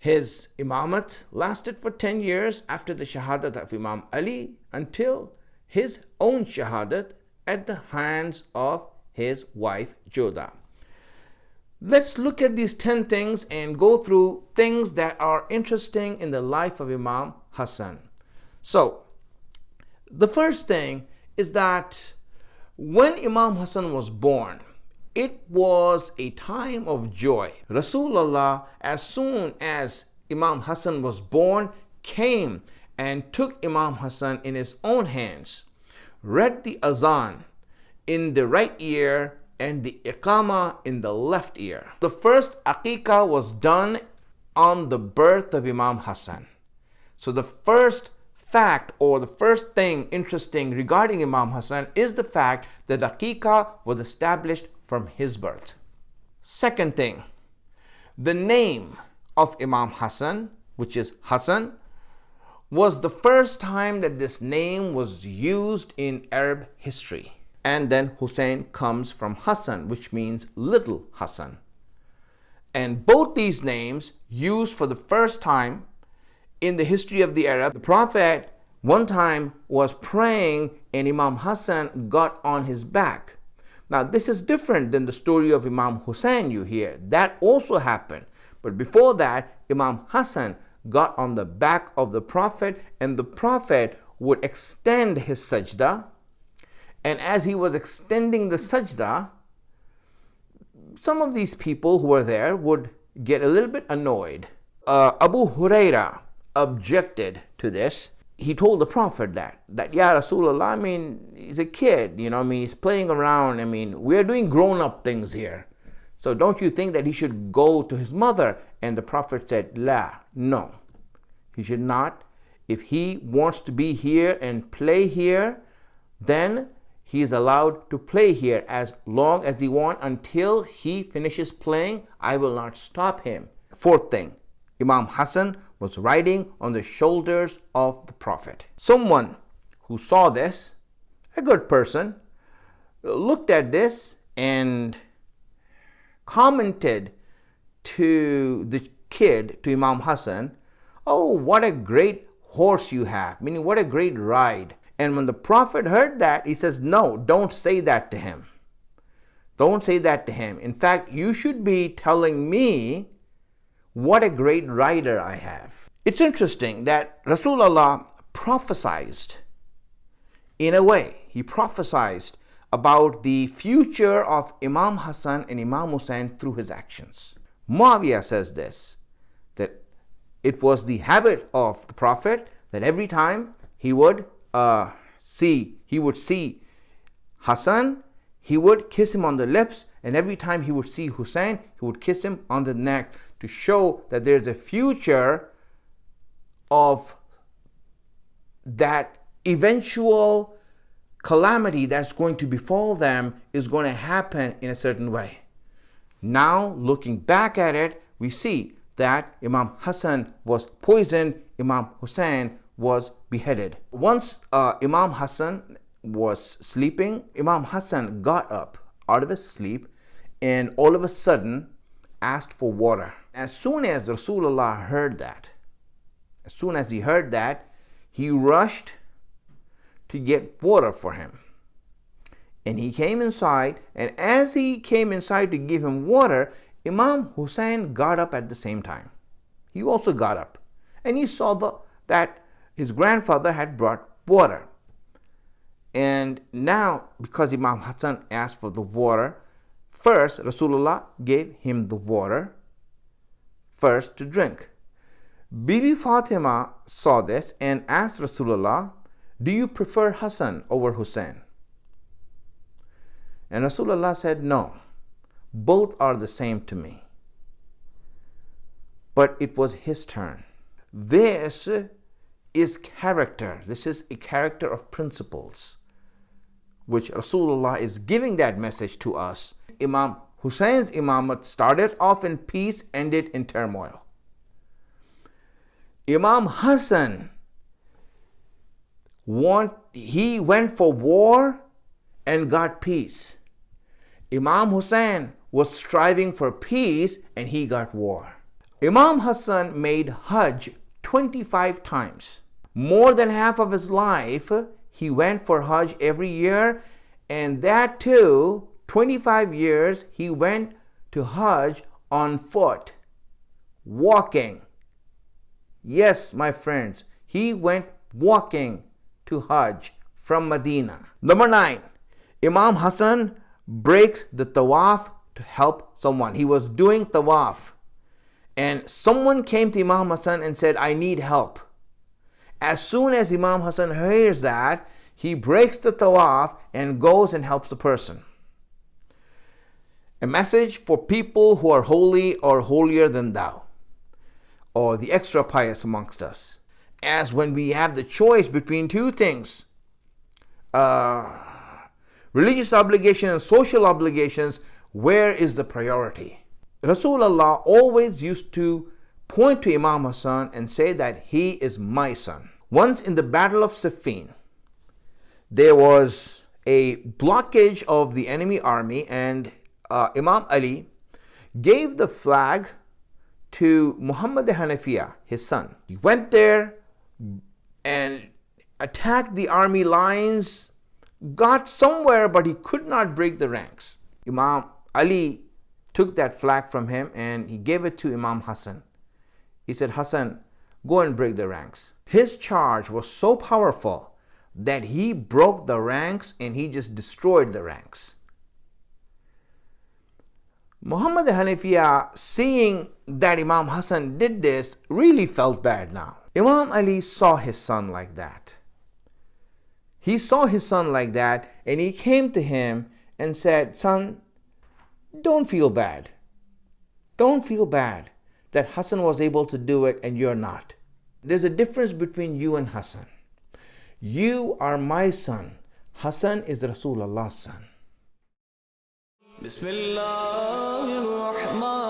His imamat lasted for 10 years after the shahadat of Imam Ali until his own shahadat at the hands of his wife Joda. Let's look at these 10 things and go through things that are interesting in the life of Imam Hasan. So, the first thing is that when Imam Hasan was born, it was a time of joy. Rasulullah, as soon as Imam Hasan was born, came and took Imam Hasan in his own hands, read the azan in the right ear and the iqama in the left ear. The first aqiqah was done on the birth of Imam Hasan. So the first fact or the first thing interesting regarding Imam Hasan is the fact that aqiqah was established from his birth. Second thing, the name of Imam Hasan, which is Hasan, was the first time that this name was used in Arab history. And then Hussein comes from Hassan, which means little Hassan. And both these names used for the first time in the history of the Arab. The Prophet one time was praying and Imam Hassan got on his back. Now this is different than the story of Imam Hussein you hear. That also happened. But before that, Imam Hassan got on the back of the Prophet and the Prophet would extend his sajda. And as he was extending the sajda, some of these people who were there would get a little bit annoyed. Abu Huraira objected to this. He told the Prophet that Ya Rasulullah, he's a kid, he's playing around. We're doing grown-up things here. So don't you think that he should go to his mother? And the Prophet said, no, he should not. If he wants to be here and play here, then he is allowed to play here as long as he wants until he finishes playing. I will not stop him. Fourth thing, Imam Hasan was riding on the shoulders of the Prophet. Someone who saw this, a good person, looked at this and commented to the kid, to Imam Hasan, "Oh, what a great horse you have," meaning what a great ride. And when the Prophet heard that, he says, "No, don't say that to him. Don't say that to him. In fact, you should be telling me what a great rider I have." It's interesting that Rasulullah prophesied in a way. He prophesied about the future of Imam Hasan and Imam Hussein through his actions. Muawiyah says this, that it was the habit of the Prophet that every time he would see Hasan, he would kiss him on the lips, and every time he would see Hussein, he would kiss him on the neck to show that there's a future of that eventual calamity that's going to befall them is going to happen in a certain way. Now, looking back at it, we see that Imam Hasan was poisoned, Imam Hussein was beheaded. Once Imam Hasan was sleeping, Imam Hasan got up out of his sleep and all of a sudden asked for water. As soon as Rasulullah heard that, he rushed to get water for him. And he came inside, and as he came inside to give him water, Imam Hussein got up at the same time. He also got up, and he saw that his grandfather had brought water. And now, because Imam Hasan asked for the water, first Rasulullah gave him the water first to drink. Bibi Fatima saw this and asked Rasulullah, "Do you prefer Hasan over Hussein?" And Rasulullah said, "No, both are the same to me." But it was his turn. This is character. This is a character of principles, which Rasulullah is giving that message to us. Imam Hussein's imamat started off in peace, ended in turmoil. Imam Hasan, he went for war and got peace. Imam Hussein was striving for peace and he got war. Imam Hasan made Hajj 25 times. More than half of his life, he went for Hajj every year, and that too, 25 years, he went to Hajj on foot, walking. Yes, my friends, he went walking to Hajj from Medina. Number 9, Imam Hasan breaks the tawaf to help someone. He was doing tawaf, and someone came to Imam Hasan and said, I need help. As soon as Imam Hasan hears that, he breaks the tawaf and goes and helps the person. A message for people who are holy or holier than thou, or the extra pious amongst us. As when we have the choice between two things, religious obligation and social obligations, where is the priority? Rasulullah always used to point to Imam Hasan and say that he is my son. Once in the Battle of Siffin, there was a blockage of the enemy army, and Imam Ali gave the flag to Muhammad Hanafiya, his son. He went there and attacked the army lines, got somewhere, but he could not break the ranks. Imam Ali took that flag from him and he gave it to Imam Hasan. He said, Hasan, go and break the ranks. His charge was so powerful that he broke the ranks and he just destroyed the ranks. Muhammad Hanafiya, seeing that Imam Hasan did this, really felt bad now. Imam Ali saw his son like that. He saw his son like that, and he came to him and said, son, don't feel bad. Don't feel bad that Hasan was able to do it and you're not. There's a difference between you and Hasan. You are my son. Hasan is Rasulullah's son. Bismillahir Rahmanir